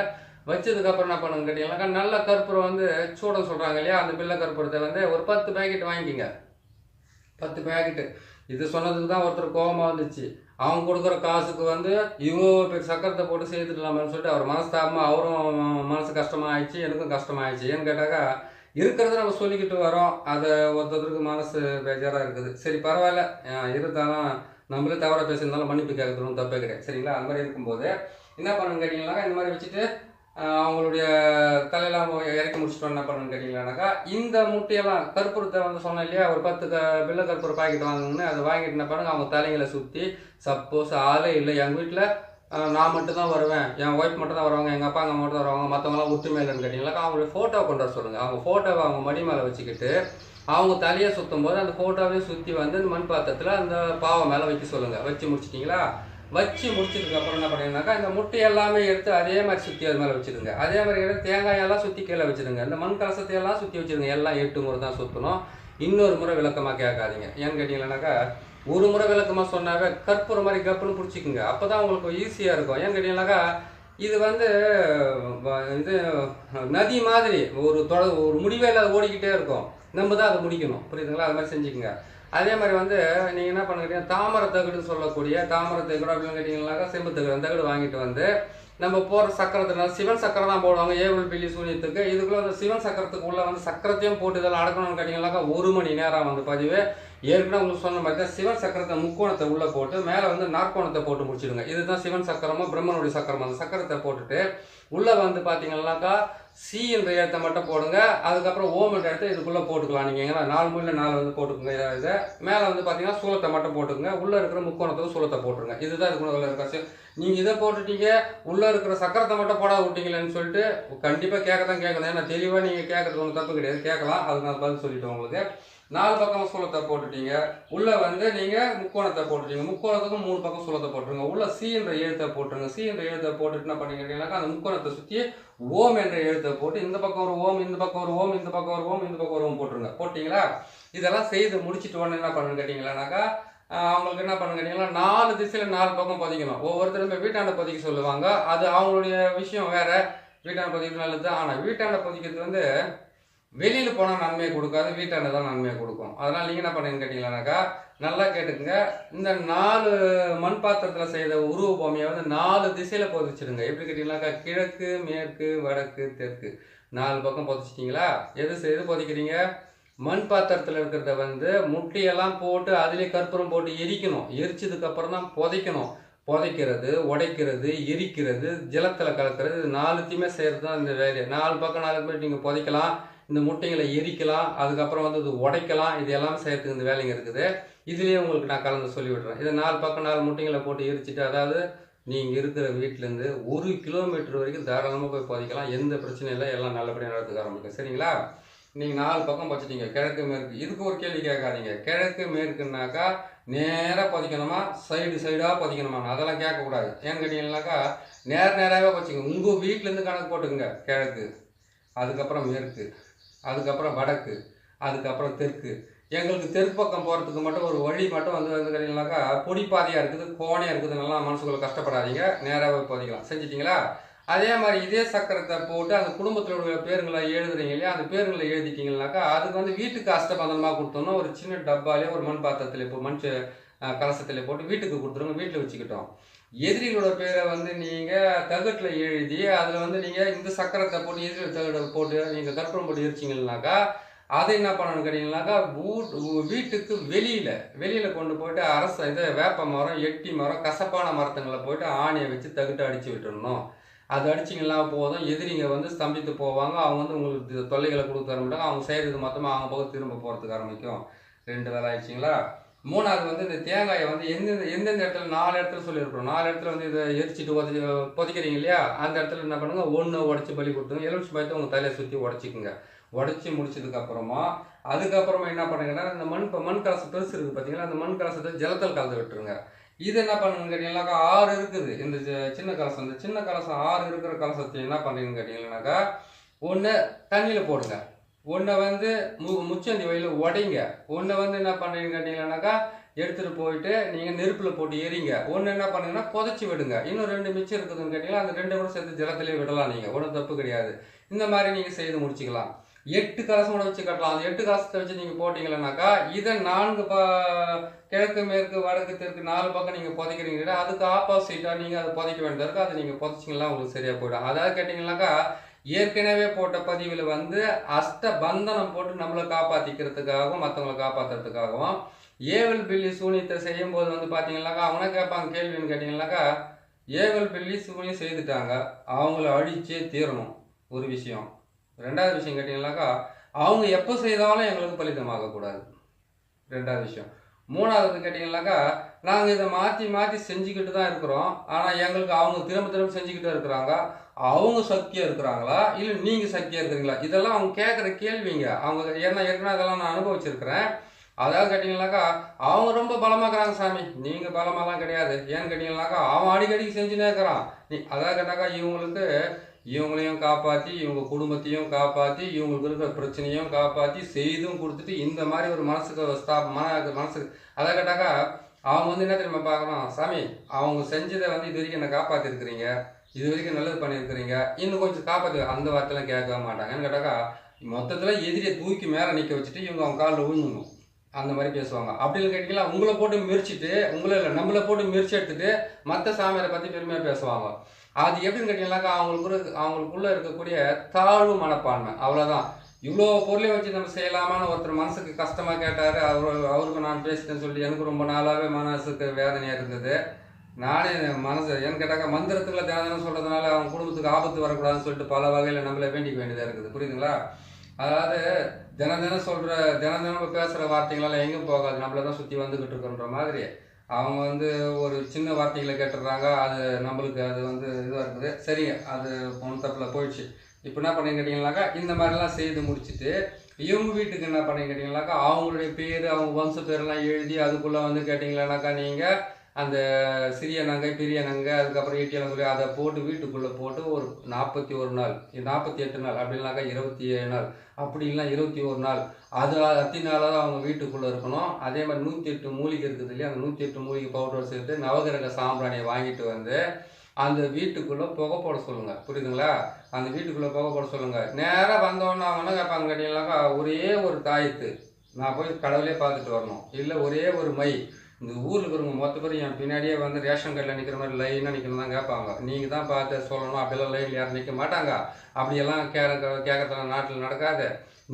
வச்சதுக்கப்புறம் என்ன பண்ணுங்க கேட்டீங்கன்னாக்கா நல்ல கற்பூரம் வந்து சூடம் சொல்கிறாங்க இல்லையா, அந்த பிள்ளை கற்பூரத்தை வந்து ஒரு 10 பேக்கெட் வாங்கிக்கிங்க. 10 பேக்கெட்டு. இது சொன்னதுக்கு தான் ஒருத்தர் கோபமாக வந்துச்சு. அவங்க கொடுக்குற காசுக்கு வந்து இவ்வளோ பேர் சக்கரத்தை போட்டு சேர்த்துக்கலாமான்னு சொல்லிட்டு அவர் மனஸ்தாபமாக அவரும் மனசு கஷ்டமாகிடுச்சு, எனக்கும் கஷ்டமாகிடுச்சு. ஏன்னு கேட்டாக்கா இருக்கிறத நம்ம சொல்லிக்கிட்டு வரோம், அதை ஒருத்தருக்கு மனசு பேஜாராக இருக்குது. சரி பரவாயில்ல, இருந்தாலும் நம்மளே தவறாக பேசியிருந்தாலும் மன்னிப்பு கேட்கறதும் தப்பே கிடையாது. சரிங்களா? அந்த மாதிரி இருக்கும்போது என்ன பண்ணுன்னு கேட்டிங்கன்னாக்கா இந்த மாதிரி வச்சுட்டு அவங்களுடைய தலையெல்லாம் இறக்கி முடிச்சுட்டு என்ன பண்ணுன்னு கேட்டிங்கன்னாக்கா இந்த முட்டையெல்லாம் கற்பூரத்தை வந்து சொன்னேன் இல்லையா, ஒரு 10 பிள்ளை கற்பூரம் பாக்கெட் வாங்குங்கன்னு அதை வாங்கிட்டு என்ன பண்ணுங்க அவங்க தலைங்களை சுற்றி, சப்போஸ் ஆளே இல்லை எங்கள் வீட்டில் நான் மட்டும் தான் வருவேன், என் ஒய்ஃப் மட்டும் தான் வருவாங்க, எங்கள் அப்பா அம்மா மட்டும் தான் வருவாங்க, மற்றவங்களாம் ஒற்றுமை இல்லைன்னு கேட்டிங்கனாக்கா அவங்களுடைய ஃபோட்டோ கொண்டு வர சொல்லுங்கள். அவங்க ஃபோட்டோவை அவங்க மடி மேலே வச்சுக்கிட்டு அவங்க தலையை சுற்றும் போது அந்த ஃபோட்டோவையும் சுற்றி வந்து அந்த மண் பாத்திரத்தில் அந்த பாவை மேலே வைக்க சொல்லுங்கள். வச்சு முடிச்சிட்டிங்களா? வச்சு முடிச்சதுக்கப்புறம் என்ன பண்ணிங்கனாக்கா இந்த முட்டை எல்லாமே எடுத்து அதே மாதிரி சுற்றி அது மேலே வச்சுருங்க. அதே மாதிரி எடுத்து தேங்காயெல்லாம் சுற்றி கீழே வச்சுருங்க. இந்த மண் கலசத்தையெல்லாம் சுற்றி வச்சுருங்க. எல்லாம் 8 முறை தான் சுற்றணும். இன்னொரு முறை விளக்கமாக கேட்காதீங்க. ஏன்னு கேட்டிங்கன்னாக்கா ஒரு முறை விளக்கமாக சொன்னாவே கற்பூரம் மாதிரி கப்புன்னு பிடிச்சிக்குங்க. அப்போ தான் உங்களுக்கு ஈஸியாக இருக்கும். ஏன்னு கேட்டிங்கன்னாக்கா இது வந்து இது நதி மாதிரி ஒரு முடிவே இல்லாத ஓடிக்கிட்டே இருக்கும். நம்ம தான் அதை முடிக்கணும். புரியுதுங்களா? அது மாதிரி செஞ்சுக்கோங்க. அதே மாதிரி வந்து நீங்கள் என்ன பண்ணுறீங்க, தாமரை தகடுன்னு சொல்லக்கூடிய தாமரை தகடு அப்படின்னு கேட்டிங்கன்னாக்கா செம்பு தகடு, அந்த தகடு வாங்கிட்டு வந்து நம்ம போகிற சக்கரத்தில் சிவன் சக்கரம் தான் போடுவாங்க ஏவல் பில்லி சூனியத்துக்கு. இதுக்குள்ளே அந்த சிவன் சக்கரத்துக்கு உள்ளே வந்து சக்கரத்தையும் போட்டு இதெல்லாம் அடக்கணும்னு கேட்டிங்கன்னாக்கா 1 மணி நேரம் வந்து பதிவு. ஏற்கனவே உங்களுக்கு சொன்ன மாதிரி தான் சிவன் சக்கரத்தை முக்கோணத்தை உள்ளே போட்டு மேலே வந்து நாற்கோணத்தை போட்டு முடிச்சிடுங்க. இதுதான் சிவன் சக்கரமும் பிரம்மனுடைய சக்கரம். அந்த சக்கரத்தை போட்டுட்டு உள்ளே வந்து பார்த்தீங்கன்னாக்கா சி என்ற எழுத்தை மட்டும் போடுங்க. அதுக்கப்புறம் ஓம் என்ற இடத்த இதுக்குள்ளே போட்டுக்கலாம். நீங்கள் எங்கன்னா 4 மூலையில் 4 வந்து போட்டுக்கோங்க. இதை மேலே வந்து பார்த்தீங்கன்னா சூலத்தை மட்டும் போட்டுக்கோங்க. உள்ளே இருக்கிற முக்கோணத்துக்கு சூலத்தை போட்டுருங்க. இதுதான் இதுக்குள்ள இருக்காச்சு. நீங்கள் இதை போட்டுட்டீங்க, உள்ளே இருக்கிற சக்கரத்தை மட்டும் போட விட்டீங்களேன்னு சொல்லிட்டு கண்டிப்பாக கேட்கணும். ஏன்னா தெளிவாக நீங்கள் கேட்கறது ஒன்றும் தப்பு கிடையாது, கேட்கலாம். அதுக்கு நான் பதில் சொல்லிவிட்டேன் உங்களுக்கு. 4 பக்கம் சூலத்தை போட்டுட்டீங்க. உள்ளே வந்து நீங்கள் முக்கோணத்தை போட்டுட்டீங்க. முக்கோணத்துக்கும் 3 பக்கம் சூலத்தை போட்டுருங்க. உள்ள சி என்ற எழுத்தை போட்டுருங்க. சி என்ற எழுத்தை போட்டுட்டு என்ன பண்ணிக்கிட்டீங்கன்னாக்கா அந்த முக்கோணத்தை சுற்றி ஓம் என்ற எழுத்தை போட்டு இந்த பக்கம் ஒரு ஓம், இந்த பக்கம் ஒரு ஓம், இந்த பக்கம் ஒரு ஓம், இந்த பக்கம் ஒரு ஓம் போட்டுருங்க. போட்டிங்களா? இதெல்லாம் செய்து முடிச்சுட்டு உடனே என்ன பண்ணுன்னு கேட்டிங்களானாக்கா அவங்களுக்கு என்ன பண்ணுன்னு கேட்டிங்கன்னா 4 திசையில் 4 பக்கம் பதிக்கணும். ஒவ்வொருத்தருமே வீட்டாண்ட பதிக்க சொல்லுவாங்க. அது அவங்களுடைய விஷயம் வேறு. வீட்டாண்ட பதிக்கிறது நல்லது. ஆனால் வீட்டாண்ட பதிக்கிறது வந்து வெளியில் போனால் நன்மையை கொடுக்காது, வீட்டாண்ட தான் நன்மையை கொடுக்கும். அதனால் நீங்கள் என்ன பண்ணுன்னு கேட்டிங்களானாக்கா நல்லா கேட்டுக்குங்க. இந்த 4 மண் பாத்திரத்தில் செய்த உருவ பொம்மையை வந்து 4 திசையில் புதைச்சிடுங்க. எப்படி கேட்டிங்கனாக்கா கிழக்கு, மேற்கு, வடக்கு, தெற்கு 4 பக்கம் புதைச்சிட்டிங்களா? எது புதைக்கிறீங்க? மண் பாத்திரத்தில் இருக்கிறத வந்து முட்டையெல்லாம் போட்டு அதிலே கற்பூரம் போட்டு எரிக்கணும். எரிச்சதுக்கப்புறம் தான் புதைக்கணும். புதைக்கிறது, உடைக்கிறது, எரிக்கிறது, ஜலத்தில் கலக்கிறது, இது 4த்தையுமே செய்கிறது தான் இந்த வேலையை. 4 பக்கம் 4 பேர் நீங்கள் புதைக்கலாம். இந்த முட்டைகளை எரிக்கலாம், அதுக்கப்புறம் வந்து இது உடைக்கலாம், இது எல்லாம் செய்யறதுக்கு இந்த வேலைங்க இருக்குது. இதுலேயே உங்களுக்கு நான் கலந்து சொல்லி விடுறேன். இதை 4 பக்கம் 4 முட்டைகளை போட்டு எரிச்சிட்டு, அதாவது நீங்கள் இருக்கிற வீட்டிலேருந்து 1 கிலோமீட்டர் வரைக்கும் தாராளமாக போய் புதைக்கலாம். எந்த பிரச்சனையும் இல்லை, எல்லாம் நல்லபடியாக நடத்துக்க ஆரம்பிக்கும். சரிங்களா? நீங்கள் 4 பக்கம் வச்சுட்டீங்க, கிழக்கு மேற்கு. இதுக்கு ஒரு கேள்வி கேட்காதீங்க. கிழக்கு மேற்குனாக்கா நேராக புதைக்கணுமா, சைடாக புதைக்கணுமா? அதெல்லாம் கேட்கக்கூடாது. ஏன்னு கேட்டீங்கன்னாக்கா நேராகவே வச்சுங்க. உங்கள் வீட்டிலேருந்து கணக்கு போட்டுக்குங்க. கிழக்கு, அதுக்கப்புறம் மேற்கு, அதுக்கப்புறம் வடக்கு, அதுக்கப்புறம் தெற்கு. எங்களுக்கு தெற்கு பக்கம் போகிறதுக்கு மட்டும் ஒரு வழி மட்டும் வந்து கேட்டீங்கன்னாக்கா பொடிப்பாதையாக இருக்குது, கோணையாக இருக்குது. நல்லா மனசுக்குள்ள கஷ்டப்படாதீங்க, நேராகவே போதிக்கலாம். செஞ்சிட்டிங்களா? அதே மாதிரி இதே சக்கரத்தை போட்டு அந்த குடும்பத்தினுடைய பேருங்களை எழுதுறீங்க இல்லையா, அந்த பேருங்களை எழுதிட்டீங்கன்னாக்கா அதுக்கு வந்து வீட்டுக்கு அஷ்டபந்தனமாக கொடுத்தோம்னா ஒரு சின்ன டப்பாலே ஒரு மண் பாத்திரத்தில் இப்போ மண் கலசத்தில் போட்டு வீட்டுக்கு கொடுத்துருங்க, வீட்டில் வச்சுக்கிட்டோம். எதிரிகளோட பேரை வந்து நீங்கள் தகட்டில் எழுதி அதில் வந்து நீங்கள் இந்த சக்கரத்தை போட்டு எதிரிகள் தகட்டை போட்டு நீங்கள் கற்பூரம் போட்டு எரிச்சிங்கன்னாக்கா அதை என்ன பண்ணணும்னு கேட்டிங்கன்னாக்கா வீட்டுக்கு வெளியில் கொண்டு போயிட்டு இதை வேப்ப மரம், எட்டி மரம், கசப்பான மரத்துங்களை போயிட்டு ஆணியை வச்சு தகுட்டு அடித்து விட்டுடணும். அது அடிச்சிங்கன்னா போதும், எதிரிங்க வந்து ஸ்தம்பித்து போவாங்க. அவங்க வந்து உங்களுக்கு தொல்லைகளை கொடுக்க தர மாட்டாங்க. அவங்க செய்கிறது மொத்தமாக அவங்க பக்கம் திரும்ப போகிறதுக்கு ஆரம்பிக்கும். 2 வேலை ஆயிடுச்சிங்களா? 3வது வந்து இந்த தேங்காயை வந்து எந்தெந்த இடத்துல 4 இடத்துல சொல்லியிருக்கிறோம். 4 இடத்துல வந்து இதை எரிச்சிட்டு புதைக்கிறீங்க இல்லையா, அந்த இடத்துல என்ன பண்ணுங்க, 1 உடச்சி பலி கொடுத்துங்க. எலுமிச்சை பழத்தை உங்கள் தலையை சுற்றி உடச்சிக்குங்க. உடச்சி முடிச்சதுக்கப்புறமா அதுக்கப்புறமா என்ன பண்ணுங்கன்னா, இந்த மண் கலசம் பெருசு இருக்குது பார்த்தீங்களா, அந்த மண் கலசத்தை ஜலத்தில் கலந்து விட்டுருங்க. இது என்ன பண்ணுங்கன்னு கேட்டிங்கன்னாக்கா 6 இருக்குது இந்த சின்ன கலசம். இந்த சின்ன கலசம் 6 இருக்கிற கலசத்தை என்ன பண்ணுறீங்கன்னு கேட்டிங்கன்னாக்கா, 1 தண்ணியில் போடுங்க, 1 வந்து முச்சந்தி வயலில் உடைங்க, 1 வந்து என்ன பண்ணுறீங்கன்னு கேட்டிங்கன்னாக்கா எடுத்துகிட்டு போயிட்டு நீங்கள் நெருப்பில் போட்டு எரிங்க. 1 என்ன பண்ணுங்கன்னா புதைச்சி விடுங்க. இன்னும் 2 மிச்சம் இருக்குதுன்னு கேட்டிங்கன்னா அந்த 2 கூட சேர்த்து ஜலத்திலே விடலாம். நீங்கள் ஒன்றும் தப்பு கிடையாது. இந்த மாதிரி நீங்கள் செய்து முடிச்சிக்கலாம். 8 கலசம் கூட வச்சு கட்டலாம். அந்த 8 கலசத்தை வச்சு நீங்கள் போட்டிங்களேனாக்கா இதை 4 கிழக்கு மேற்கு வடக்கு தெற்கு 4 பக்கம் நீங்கள் புதைக்கிறீங்கன்னா அதுக்கு ஆப்போசிட்டாக நீங்கள் அதை புதைக்க வேண்டியதாக இருக்குது. அதை நீங்கள் புதைச்சிங்கன்னா உங்களுக்கு சரியாக போயிடும். அதாவது கேட்டிங்கன்னாக்கா ஏற்கனவே போட்ட பதிவில் வந்து அஷ்டபந்தனம் போட்டு நம்மளை காப்பாற்றிக்கிறதுக்காகவும் மற்றவங்களை காப்பாற்றுறதுக்காகவும் ஏவல் பில்லி சூனியத்தை செய்யும்போது வந்து பார்த்தீங்கன்னாக்கா அவங்க கேட்பாங்க கேள்வின்னு கேட்டிங்கன்னாக்கா, ஏவல் பில்லி சூனியம் செய்துட்டாங்க, அவங்கள அழிச்சே தீரணும் ஒரு விஷயம். 2வது விஷயம் கேட்டிங்கன்னாக்கா அவங்க எப்போ செய்தாலும் எங்களுக்கு பலிதமாகக்கூடாது, 2வது விஷயம். 3வது கேட்டிங்கன்னாக்கா நாங்கள் இதை மாற்றி செஞ்சுக்கிட்டு தான் இருக்கிறோம். ஆனால் எங்களுக்கு அவங்க திரும்ப செஞ்சுக்கிட்டு இருக்கிறாங்க. அவங்க சக்தியாக இருக்கிறாங்களா இல்லை நீங்கள் சக்தியாக இருக்கிறீங்களா? இதெல்லாம் அவங்க கேட்குற கேள்விங்க. அவங்க ஏற்கனவே அதெல்லாம் நான் அனுபவிச்சிருக்கிறேன். அதாவது கேட்டிங்கன்னாக்கா அவங்க ரொம்ப பலமாக்குறாங்க சாமி, நீங்கள் பலமாலாம் கிடையாது. ஏன்னு கேட்டிங்கன்னாக்கா அவன் அடிக்கடிக்கு செஞ்சுனே இருக்கிறான். அதாவது கேட்டாக்கா இவங்களையும் காப்பாற்றி இவங்க குடும்பத்தையும் காப்பாற்றி இவங்களுக்கு இருக்கிற பிரச்சனையும் காப்பாற்றி செய்தும் கொடுத்துட்டு இந்த மாதிரி ஒரு மனசுக்கு அதை கேட்டாக்கா அவங்க வந்து என்ன தெரியுமா பார்க்கணும், சாமி அவங்க செஞ்சதை வந்து இது வரைக்கும் என்னை காப்பாற்றிருக்கிறீங்க, இது வரைக்கும் நல்லது பண்ணியிருக்கிறீங்க, இன்னும் கொஞ்சம் காப்பாற்று. அந்த வார்த்தைலாம் கேட்க மாட்டாங்க. ஏன்னு கேட்டாக்கா மொத்தத்தில் எதிரியை தூக்கி மேலே நிற்க வச்சுட்டு இவங்க அவங்க காலில் விழுந்துடணும், அந்த மாதிரி பேசுவாங்க. அப்படின்னு கேட்டிங்கன்னா உங்களை போட்டு மிரிச்சிட்டு உங்களை இல்லை நம்மளை போட்டு மிரிச்சு எடுத்துட்டு மற்ற சாமியாரை பற்றி பெருமையாக பேசுவாங்க. அது எப்படின்னு கேட்டிங்கன்னாக்கா அவங்களுக்குள்ளே இருக்கக்கூடிய தாழ்வு மனப்பான்மை, அவ்வளோதான். இவ்வளோ பொருளையும் வச்சு நம்ம செய்யலாமான்னு ஒருத்தர் மனசுக்கு கஷ்டமாக கேட்டார். அவருக்கு நான் பேசிட்டேன்னு சொல்லி எனக்கு ரொம்ப நாளாகவே மனசுக்கு வேதனையாக இருந்தது. நானே ஏன்னு கேட்டாக்கா மந்திரத்துக்குள்ள தினம் சொல்கிறதுனால அவங்க குடும்பத்துக்கு ஆபத்து வரக்கூடாதுன்னு சொல்லிட்டு பல வகையில் நம்மளை வேண்டிக்க வேண்டியதாக இருக்குது. புரியுதுங்களா? அதாவது தினம் பேசுகிற வார்த்தைகளால் எங்கேயும் போகாது, நம்மளை தான் சுற்றி வந்துக்கிட்டு இருக்கோன்ற மாதிரி அவங்க வந்து ஒரு சின்ன வார்த்தைகளை கேட்டுடுறாங்க. அது நம்மளுக்கு அது வந்து இதுவாக இருக்குது. சரிங்க, அது ஒன்றும் தப்பில் போயிடுச்சு. இப்போ என்ன பண்ணி கேட்டிங்கனாக்கா இந்த மாதிரிலாம் செய்து முடிச்சுட்டு இவங்க வீட்டுக்கு என்ன பண்ணி கேட்டிங்கனாக்கா அவங்களுடைய பேர் அவங்க வம்ச பேரெல்லாம் எழுதி அதுக்குள்ளே வந்து கேட்டிங்களானாக்கா நீங்கள் அந்த சிறிய நங்கை பெரிய நங்கை அதுக்கப்புறம் ஈட்டியலங்குடி அதை போட்டு வீட்டுக்குள்ளே போட்டு ஒரு 41 நாள் 48 நாள் அப்படின்னாக்கா 27 நாள் அப்படி இல்லைனா 21 நாள் அது அத்தனை நாளாக அவங்க வீட்டுக்குள்ளே இருக்கணும். அதே மாதிரி 108 மூலிகை இருக்குது இல்லையா, அந்த 108 மூலிகை பவுடர் சேர்த்து நவகிரக சாம்பிராணியை வாங்கிட்டு வந்து அந்த வீட்டுக்குள்ளே புகை போட சொல்லுங்கள். புரியுதுங்களா? அந்த வீட்டுக்குள்ளே புகை போட சொல்லுங்கள். நேராக வந்தோடனே அவங்க என்ன கேட்பாங்க கேட்டிங்கனாக்கா ஒரே ஒரு தாயத்து நான் போய் கடவுளே பார்த்துட்டு வரணும், இல்லை ஒரே ஒரு மை. இந்த ஊரில் இருக்கிறவங்க மொத்த பேர் என் பின்னாடியே வந்து ரேஷன் கார்டில் நிற்கிற மாதிரி லைனாக நிற்கணும் தான் கேட்பாங்க. நீங்கள் தான் பார்த்து சொல்லணும், அப்படிலாம் லைனில் யாரும் நிற்க மாட்டாங்க. அப்படியெல்லாம் கேட்கறதுலாம் நாட்டில் நடக்காது.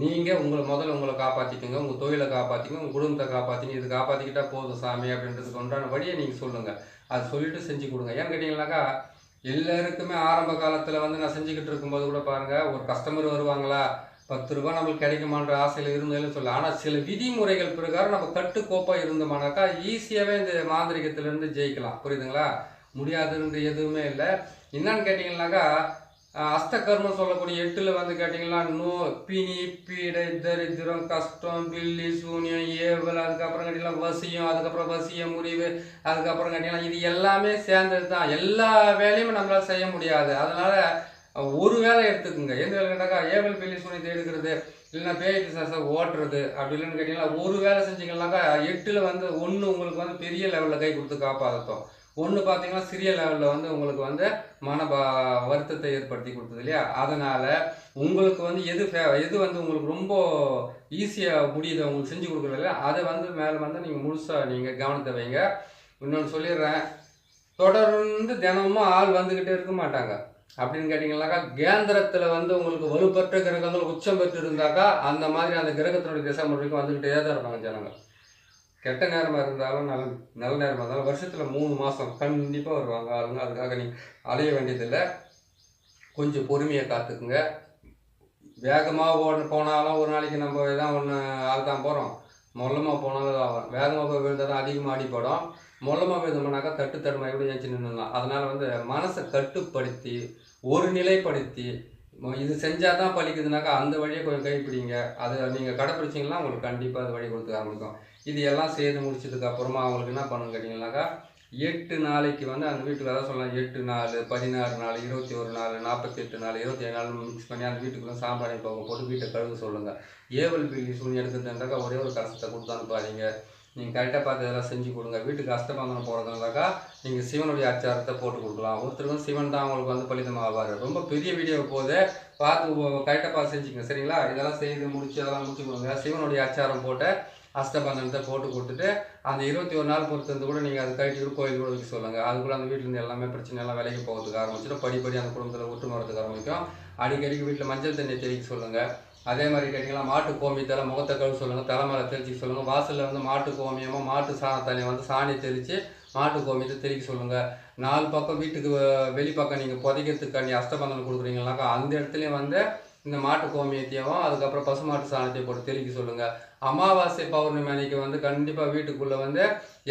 நீங்கள் முதல்ல உங்களை காப்பாற்றிக்கோங்க, உங்கள் தொழிலை காப்பாற்றிங்க, உங்கள் குடும்பத்தை காப்பாற்றிங்க. இது காப்பாற்றிக்கிட்டா போதும் சாமி அப்படின்றதுக்கு உண்டான வழியை நீங்கள் சொல்லுங்கள். அது சொல்லிவிட்டு செஞ்சு கொடுங்க. ஏன்னு கேட்டிங்கனாக்கா எல்லாருக்குமே ஆரம்ப காலத்தில் வந்து நான் செஞ்சுக்கிட்டு இருக்கும்போது கூட பாருங்கள், ஒரு கஸ்டமர் வருவாங்களா, 10 ரூபாய் நம்மளுக்கு கிடைக்குமான்ற ஆசையில் இருந்ததுன்னு சொல்லலாம். ஆனால் சில விதிமுறைகள் பிரகாரம் நம்ம கட்டுக்கோப்பாக இருந்தோம்னாக்கா ஈஸியாகவே இந்த மாந்திரிகத்திலேருந்து ஜெயிக்கலாம். புரியுதுங்களா? முடியாதுன்ற எதுவுமே இல்லை. என்னன்னு கேட்டிங்கன்னாக்கா அஸ்தகர்மம் சொல்லக்கூடிய 8ல் வந்து கேட்டிங்கன்னா பிணி, பீடை, தரித்திரம், கஷ்டம், பில்லி, சூனியம், ஏவல், அதுக்கப்புறம் கேட்டிங்கன்னா வசியம், அதுக்கப்புறம் வசிய முறிவு, அதுக்கப்புறம் கேட்டிங்கன்னா இது எல்லாமே சேர்ந்தது தான். எல்லா வேலையும் நம்மளால் செய்ய முடியாது. அதனால் ஒரு வேலை எடுத்துக்குங்க. எந்த வேலை கேட்டாக்கா ஏவல், பில்லி, சூனியத்தை எடுக்கிறது, இல்லைன்னா பேய் பிசாசை ஓட்டுறது, அப்படி இல்லைன்னு கேட்டிங்கன்னா ஒரு வேலை செஞ்சிங்கன்னாக்கா 8ல் வந்து ஒன்று உங்களுக்கு வந்து பெரிய லெவலில் கை கொடுத்து காப்பாற்றும். ஒன்று பார்த்தீங்கன்னா சிறிய லெவலில் வந்து உங்களுக்கு வந்து வருத்தத்தை ஏற்படுத்தி கொடுத்தது இல்லையா? அதனால் உங்களுக்கு வந்து எது வந்து உங்களுக்கு ரொம்ப ஈஸியாக முடியுது உங்களுக்கு செஞ்சு கொடுக்குறது இல்லையா, அதை வந்து மேலே வந்து நீங்கள் முழுசாக நீங்கள் கவனத்தை வைங்க. இன்னொன்று சொல்லிடுறேன், தொடர்ந்து தினமும் ஆள் வந்துக்கிட்டே இருக்க மாட்டாங்க. அப்படின்னு கேட்டிங்கன்னாக்கா கேந்திரத்தில் வந்து உங்களுக்கு வலுப்பற்ற கிரகங்கள் உச்சம் பெற்று இருந்தாக்கா அந்த மாதிரி அந்த கிரகத்தினுடைய திசை முறைக்கும் வந்துக்கிட்டே தான் இருப்பாங்க ஜனங்கள். கெட்ட நேரமாக இருந்தாலும் நல்ல நேரமாக இருந்தாலும் வருஷத்தில் 3 மாதம் கண்டிப்பாக வருவாங்க ஆளுங்க. அதுக்காக நீங்கள் அலைய வேண்டியதில்லை. கொஞ்சம் பொறுமையை காத்துக்குங்க. வேகமாக போனாலும் ஒரு நாளைக்கு நம்ம எதாவது ஒன்று தான் போகிறோம். மொல்லமாக போனாலும் ஆகும். வேகமாக போய் விழுந்தால் தான் அதிகமாக அடிப்படும். மொல்லமாக விழுந்தோம்னாக்கா தட்டுமாய் கூட ஏஞ்சி நின்றுடலாம். அதனால் வந்து மனசை கட்டுப்படுத்தி ஒரு நிலைப்படுத்தி இது செஞ்சால் தான் பழிக்குதுனாக்கா அந்த வழியை கொஞ்சம் கைப்பிடிங்க. அதை நீங்கள் கடைப்பிடிச்சிங்கன்னா உங்களுக்கு கண்டிப்பாக அது வழி கொடுக்க ஆரம்பிக்கும். இது எல்லாம் செய்து முடிச்சதுக்கப்புறமா அவங்களுக்கு என்ன பண்ணணும்னு கேட்டிங்கன்னாக்கா 8 நாளைக்கு வந்து அந்த வீட்டுக்கு அதான் சொல்லலாம் 8 நாள், 16 நாள், 21 நாள், 48 நாள், 27 நாள் மிக்ஸ் பண்ணி அந்த வீட்டுக்குள்ளே சாம்பிராணி போக போட்டு வீட்டை கழுவ சொல்லுங்கள். ஏவல் பில்லி சூனியம் எடுக்கிறதுனாக்கா ஒரே ஒரு கலசத்தை கொடுத்து அனுப்பாதீங்க. நீங்கள் கரெக்டாக பார்த்து இதெல்லாம் செஞ்சு கொடுங்க. வீட்டுக்கு அஷ்டபந்தனம் போகிறதுனாக்கா நீங்கள் சிவனுடைய அச்சாரத்தை போட்டு கொடுக்கலாம். ஒருத்தருக்கும் சிவன் தான் அவங்களுக்கு வந்து பலிதமாவார். ரொம்ப பெரிய வீடியோ போது பார்த்து கரெக்டாக பார்த்து செஞ்சுங்க. சரிங்களா? இதெல்லாம் செய்து முடிச்சு அதெல்லாம் முடிச்சு கொடுங்க. சிவனுடைய அச்சாரம் போட்டு அஷ்டபந்தனத்தை போட்டு கொடுத்துட்டு அந்த 21 நாள் பொறுத்து கூட நீங்கள் அது கட்டிட்டு கோயில் கூட வைக்க சொல்லுங்கள். அதுக்குள்ள அந்த வீட்டிலேருந்து எல்லாமே பிரச்சனை எல்லாம் விலைக்கு போகிறதுக்கு ஆரம்பிச்சிடும். படிப்படி அந்த குடும்பத்தில் ஒட்டு வரதுக்கு ஆரம்பிக்கும். அடிக்கடிக்கு வீட்டில் மஞ்சள் தண்ணியை தெளிக்க சொல்லுங்கள். அதே மாதிரி கேட்டிங்கன்னா மாட்டு கோமியத்தால் முகத்தை கழுவு சொல்லுங்கள். தலைமையில தெளிச்சிக்க சொல்லுங்கள். வாசலில் வந்து மாட்டு கோமியமோ மாட்டு சாணத்தண்ணி வந்து சாணி தெளித்து மாட்டு கோமியத்தை தெளிக்க சொல்லுங்கள். 4 பக்கம் வீட்டுக்கு வெளிப்பக்கம் நீங்கள் புதைக்கிறதுக்காண்டி அஷ்டபந்தனம் கொடுக்குறீங்கனாக்கா அந்த இடத்துலையும் வந்து இந்த மாட்டு கோமியத்தையும் அதுக்கப்புறம் பசுமாட்டு சாணத்தையும் போட்டு தெளிக்க சொல்லுங்கள். அமாவாசை பௌர்ணமி அன்னைக்கு வந்து கண்டிப்பாக வீட்டுக்குள்ளே வந்து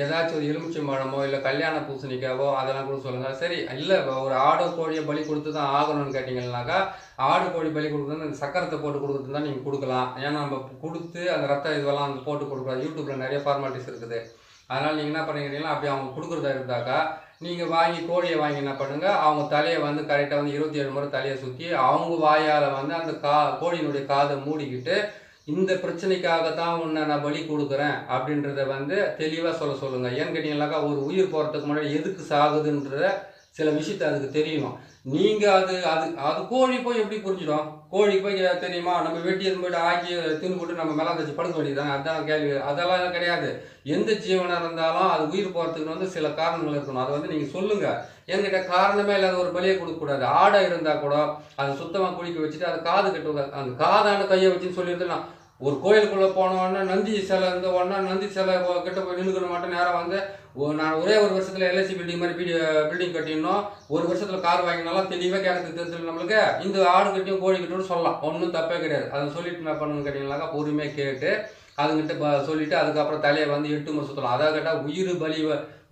ஏதாச்சும் ஒரு எலுமிச்சை பழமோ இல்லை கல்யாண பூசணிக்காவோ அதெல்லாம் கூட சொல்லுங்கள். சரி இல்லை ஒரு ஆடு கோழியை பலி கொடுத்து தான் ஆகணும்னு கேட்டிங்கன்னாக்கா ஆடு கோழி பலி கொடுக்குறது அந்த சக்கரத்தை போட்டு கொடுக்குறது தான் நீங்கள் கொடுக்கலாம். ஏன்னா நம்ம கொடுத்து அந்த ரத்த இதுவெல்லாம் அந்த போட்டு கொடுக்குறது யூடியூப்பில் நிறைய ஃபார்மாலிட்டிஸ் இருக்குது. அதனால் நீங்கள் என்ன பண்ணிக்கிறீங்கன்னா அப்படி அவங்க கொடுக்குறதா இருந்தாக்கா நீங்கள் கோழியை வாங்கி என்ன பண்ணுங்கள், அவங்க தலையை வந்து கரெக்டாக வந்து 27 முறை தலையை சுற்றி அவங்க வாயால் வந்து அந்த கோழியினுடைய காதை மூடிக்கிட்டு இந்த பிரச்சனைக்காக தான் உன்னை நான் பலி கொடுக்குறேன் அப்படின்றத வந்து தெளிவாக சொல்லுங்கள். ஏன்னு கேட்டிங்கன்னாக்கா ஒரு உயிர் போகிறதுக்கு முன்னாடி எதுக்கு சாகுதுன்ற சில விஷயத்தை அதுக்கு தெரியணும். நீங்கள் அது கோழி போய் எப்படி புரிஞ்சிடும்? கோழிக்கு போய் தெரியுமா? நம்ம வெட்டியது போய்ட்டு ஆக்கி தின்னு போட்டு நம்ம மேலே வச்சு படுக்க வேண்டியதுதானே? அதுதான் கேள்வி. அதெல்லாம் கிடையாது. எந்த ஜீவனாக இருந்தாலும் அது உயிர் போகிறதுக்கு வந்து சில காரணங்கள் இருக்கணும். அதை வந்து நீங்கள் சொல்லுங்கள். என்கிட்ட காரணமே இல்லாத ஒரு பலியை கொடுக்கக்கூடாது. ஆடை இருந்தால் கூட அதை சுத்தமாக குளிக்க வச்சுட்டு அதை காது கட்டுவாங்க. அந்த காதான கையை வச்சுன்னு சொல்லிட்டு நான் ஒரு கோயிலுக்குள்ளே போனோன்னா நந்தி சிலை இருந்த உடனே நந்தி சிலை கிட்ட போய் நின்றுக்கணும் மாட்டேன். நேரம் வந்து நான் ஒரே ஒரு வருஷத்தில் எல்ஐசி பில்டிங் மாதிரி பில்டிங் கட்டிடணும், ஒரு வருஷத்தில் கார் வாங்கினாலும் தெளிவாக கேட்கறதுக்கு தெரிஞ்சு நம்மளுக்கு இந்த ஆடு கட்டியும் கோழி கட்டியும் சொல்லலாம். ஒன்றும் தப்பே கிடையாது. அதை சொல்லிட்டு என்ன பண்ணுன்னு கேட்டிங்கனாக்கா பொறுமையாக கேட்டு அதுங்கிட்ட சொல்லிவிட்டு அதுக்கப்புறம் தலையை வந்து 8 முறை சுற்றலாம். அதை கேட்டால்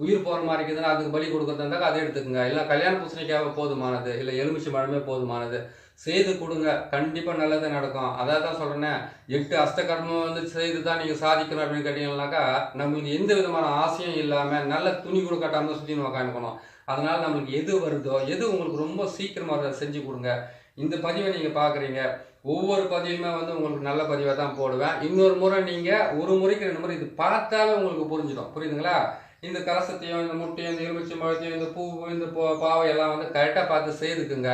உயிர் போகிற மாதிரி இருக்குதுன்னா அதுக்கு பலி கொடுக்குறதா இருந்தாக்கா அதை எடுத்துக்கோங்க. இல்லை கல்யாண பூசணிக்காக போதுமானது, இல்லை எலுமிச்சை பழமே போதுமானது செய்து கொடுங்க. கண்டிப்பாக நல்லது நடக்கும். அதான் தான் சொல்கிறேன்னே 8 அஷ்டகர்மம் வந்து செய்து தான் நீங்கள் சாதிக்கணும் அப்படின்னு கேட்டிங்கன்னாக்கா நம்மளுக்கு எந்த விதமான ஆசையும் இல்லாமல் நல்ல துணி கூட கட்டாமல் சுற்றி உக்காந்துக்கணும். அதனால் நம்மளுக்கு எது வருதோ எது உங்களுக்கு ரொம்ப சீக்கிரமாக செஞ்சு கொடுங்க. இந்த பதிவை நீங்கள் பார்க்குறீங்க, ஒவ்வொரு பதிவுமே வந்து உங்களுக்கு நல்ல பதிவாக தான் போடுவேன். இன்னொரு முறை நீங்கள் ஒரு முறைக்கு 2 முறை இது பார்த்தாலே உங்களுக்கு புரிஞ்சிடும். புரியுதுங்களா? இந்த கலசத்தையும் இந்த முட்டையும் இந்த எலுமிச்சை பழத்தையும் இந்த பூ இந்த பாவை எல்லாம் வந்து கரெக்டாக பார்த்து செய்துக்குங்க.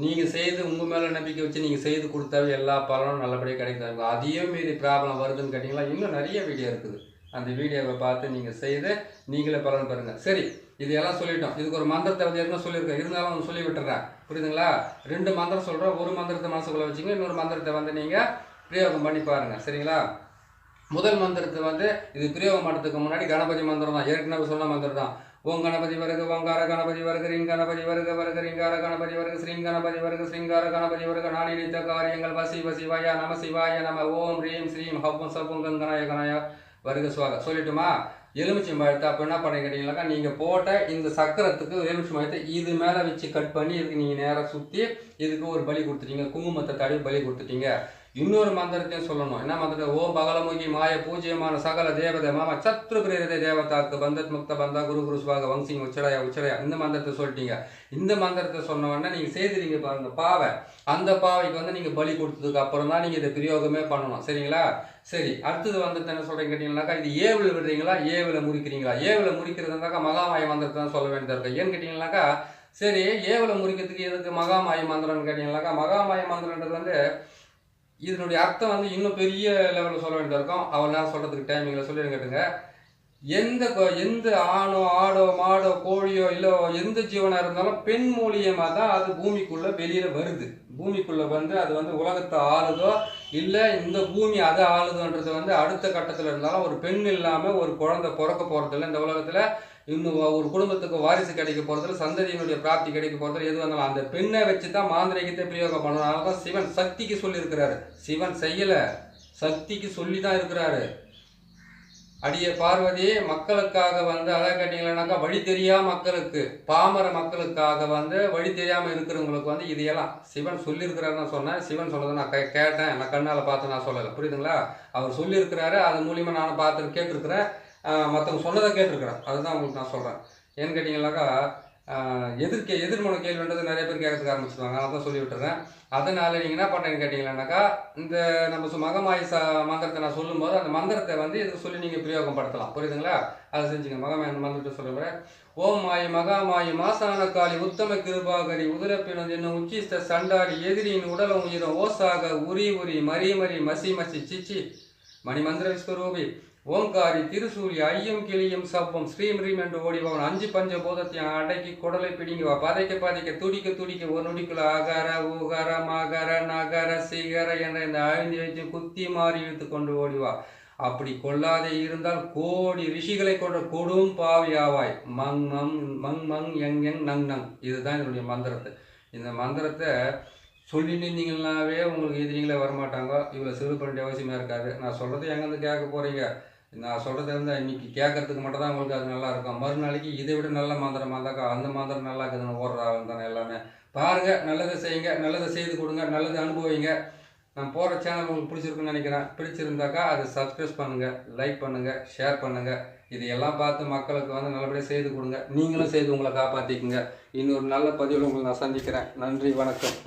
நீங்கள் செய்து உங்கள் மேலே நம்பிக்கை வச்சு நீங்கள் செய்து கொடுத்தாவே எல்லா பலனும் நல்லபடியாக கிடைக்கும். அதையும் மீறி ப்ராப்ளம் வருதுன்னு கேட்டிங்களா இன்னும் நிறைய வீடியோ இருக்குது. அந்த வீடியோவை பார்த்து நீங்கள் செய்து நீங்களே பலன் பெறுங்க. சரி, இதையெல்லாம் சொல்லிட்டோம். இதுக்கு ஒரு மந்திரத்தை வந்து என்ன சொல்லியிருக்கேன், இருந்தாலும் சொல்லி விட்டுறேன். புரியுதுங்களா? 2 மந்திரம் சொல்கிறோம். ஒரு மந்திரத்தை மனசுக்குள்ளே வச்சுங்க, இன்னொரு மந்திரத்தை வந்து நீங்கள் பிரயோகம் பண்ணி பாருங்கள். சரிங்களா? முதல் மந்திரத்தை வந்து இது பிரயோகம் பண்ணுறதுக்கு முன்னாடி கணபதி மந்திரம் தான், ஏற்கனவே சொன்ன மந்திரம் தான். ஓம் கணபதி வருக ஓங்கார கணபதி வருக ரிங் கணபதி வருக வருக ரிங்கார கணபதி வருக ஸ்ரீங் கணபதி வருக ஸ்ரீங்கார கணபதி வருக நான் நினைத்த காரியங்கள் வசிவ சிவாய நம சிவாய நம ஓம் ரீம் ஸ்ரீம் ஹவ்வும் சவ்வும் கங்கனாய கணாய வருக சுவாக. சொல்லிட்டுமா? எலுமிச்சம்பழத்தை அப்போ என்ன பண்ணி கேட்டீங்கன்னாக்கா நீங்கள் போட்ட இந்த சக்கரத்துக்கு எலுமிச்சம்பழத்தை இது மேலே வச்சு கட் பண்ணி இதுக்கு நீங்கள் நேராக சுற்றி இதுக்கு ஒரு பலி கொடுத்துட்டீங்க. குங்குமத்தை தடவி பலி கொடுத்துட்டீங்க. இன்னொரு மந்திரத்தையும் சொல்லணும். என்ன மந்திரம்? ஓம் பகலமுகி மாய பூஜ்யமான சகல தேவதை மாமா சத்ரு பிரேரதை தேவதாக்கு பந்தத் முக்த பந்தா குரு குரு சுவாக வங்சிங் உச்சடயா உச்சடயா இந்த மந்திரத்தை சொல்லிட்டீங்க. இந்த மந்திரத்தை சொன்ன உடனே நீங்கள் செய்துறீங்க பாருங்க பாவை. அந்த பாவைக்கு வந்து நீங்கள் பலி கொடுத்ததுக்கு அப்புறம் தான் நீங்கள் இதை பிரயோகமே பண்ணணும். சரிங்களா? சரி, அடுத்தது வந்துட்டு என்ன சொல்கிறேன் கேட்டிங்கன்னாக்கா இது ஏவில் விடுறீங்களா ஏவில் முறிக்கிறீங்களா? ஏவில் முறிக்கிறதுனாக்கா மகாமாய மந்திரத்தை தான் சொல்ல வேண்டியதாக இருக்கும். ஏன்னு கேட்டிங்கன்னாக்கா சரி ஏவில் முறிக்கிறதுக்கு எதுக்கு மகாமாய மந்திரம்னு கேட்டிங்கன்னாக்கா மகாமாய மந்திரன்றது வந்து இதனுடைய அர்த்தம் வந்து இன்னும் பெரிய லெவலில் சொல்ல வேண்டியதாக இருக்கும். அவள் நான் சொல்கிறதுக்கு டைமிங்கில் சொல்லிடுங்க கேட்டுங்க. எந்த ஆணோ ஆடோ மாடோ கோழியோ இல்லை எந்த ஜீவனாக இருந்தாலும் பெண் மூலியமாக தான் அது பூமிக்குள்ளே வெளியில் வருது. பூமிக்குள்ளே வந்து அது வந்து உலகத்தை ஆளுதோ இல்லை இந்த பூமி அதை ஆளுதோன்றது வந்து அடுத்த கட்டத்தில் இருந்தாலும் ஒரு பெண் இல்லாமல் ஒரு குழந்தை பிறக்க போகிறதில்ல இந்த உலகத்தில். இன்னும் ஒரு குடும்பத்துக்கு வாரிசு கிடைக்க போகிறதில்ல, சந்ததியினுடைய பிராப்தி கிடைக்க போகிறதில்ல. எது வந்தாலும் அந்த பெண்ணை வச்சு தான் மாந்திரிகத்தை பிரயோகம் பண்ணணும். அதனால தான் சிவன் சக்திக்கு சொல்லியிருக்கிறாரு. சிவன் செய்யலை, சக்திக்கு சொல்லி தான் இருக்கிறாரு. அடிய பார்வதி மக்களுக்காக வந்து அதான் கேட்டீங்கன்னாக்கா வழி தெரியா மக்களுக்கு பாமர மக்களுக்காக வந்து வழி தெரியாமல் இருக்கிறவங்களுக்கு வந்து இதையெல்லாம் சிவன் சொல்லியிருக்கிறாருன்னு சொன்னேன். சிவன் சொன்னதை நான் கேட்டேன், நான் கண்ணால் பார்த்து நான் சொல்லலை. புரியுதுங்களா? அவர் சொல்லியிருக்கிறாரு, அது மூலியமாக நானும் பார்த்து கேட்டிருக்கிறேன், மற்றவங்க சொன்னதை கேட்டிருக்கிறேன். அதுதான் உங்களுக்கு நான் சொல்கிறேன். ஏன்னு கேட்டிங்கனாக்கா எதிர்மனை கேள்வின்றது நிறைய பேர் கேட்கறதுக்கு ஆரம்பிச்சுருவாங்க. நான் தான் சொல்லி விட்டுறேன். அதனால் நீங்கள் என்ன பண்ணுறேன்னு கேட்டிங்கன்னாக்கா இந்த நம்ம மகமாயி மந்திரத்தை நான் சொல்லும்போது அந்த மந்திரத்தை வந்து இதுக்கு சொல்லி நீங்கள் பிரயோகப்படுத்தலாம். புரியுதுங்களா? அதை செஞ்சுங்க. மகமாய மந்திரத்தை சொல்லுறேன். ஓம் மாயி மகாமாயி மாசான காளி உத்தம கிருபாகரி உதிரப்பினம் என்னும் உச்சிஸ்த சண்டாடி எதிரியின் உடலும் உயிரும் ஓசாக உரி உரி மரி மரி மசி மசி சிச்சி மணிமந்திர விஸ்வரூபி ஓங்காரி திருசூலி ஐயம் கிளியும் சப்பம் ஸ்ரீம் ரீம் என்று ஓடிவான் 5 பஞ்ச போதத்தையும் அடக்கி குடலை பிடிங்குவா பதைக்க துடிக்க ஒரு நொடிக்குள்ள அகர ஊகர மகர நகர சிகர என்ற இந்த 5 வச்சு குத்தி மாறி இழுத்து கொண்டு ஓடிவா. அப்படி கொள்ளாதே இருந்தால் கோடி ரிஷிகளை கொண்ட கொடும் பாவி ஆவாய். மங் மங் மங் மங் எங் எங் நங் நங். இதுதான் என்னுடைய மந்திரத்தை. இந்த மந்திரத்தை சொல்லிட்டு இருந்தீங்கன்னாவே உங்களுக்கு எதிரிங்களே வரமாட்டாங்க. இவ்வளோ சிறு பண்ண அவசியமாக இருக்காது. நான் சொல்கிறது எங்கேருந்து கேட்க போகிறீங்க? நான் சொல்கிறது இருந்தால் இன்றைக்கி கேட்கறதுக்கு மட்டும் தான் உங்களுக்கு அது நல்லா இருக்கும். மறுநாளைக்கு இதை விட நல்ல மந்திரமாக இருந்தாக்கா அந்த மந்திரம் நல்லா இருக்குதுன்னு ஓடுறாங்க தானே எல்லாமே. பாருங்கள், நல்லதை செய்யுங்க, நல்லதை செய்து கொடுங்க, நல்லதை அனுபவிங்க. நான் போகிற சேனல் உங்களுக்கு பிடிச்சிருக்குன்னு நினைக்கிறேன். பிடிச்சிருந்தாக்கா அதை சப்ஸ்கிரைப் பண்ணுங்கள், லைக் பண்ணுங்கள், ஷேர் பண்ணுங்கள். இதையெல்லாம் பார்த்து மக்களுக்கு வந்து நல்லபடியாக செய்து கொடுங்க. நீங்களும் செய்து உங்களை காப்பாற்றிக்குங்க. இன்னொரு நல்ல பதிவில் உங்களை நான் சந்திக்கிறேன். நன்றி, வணக்கம்.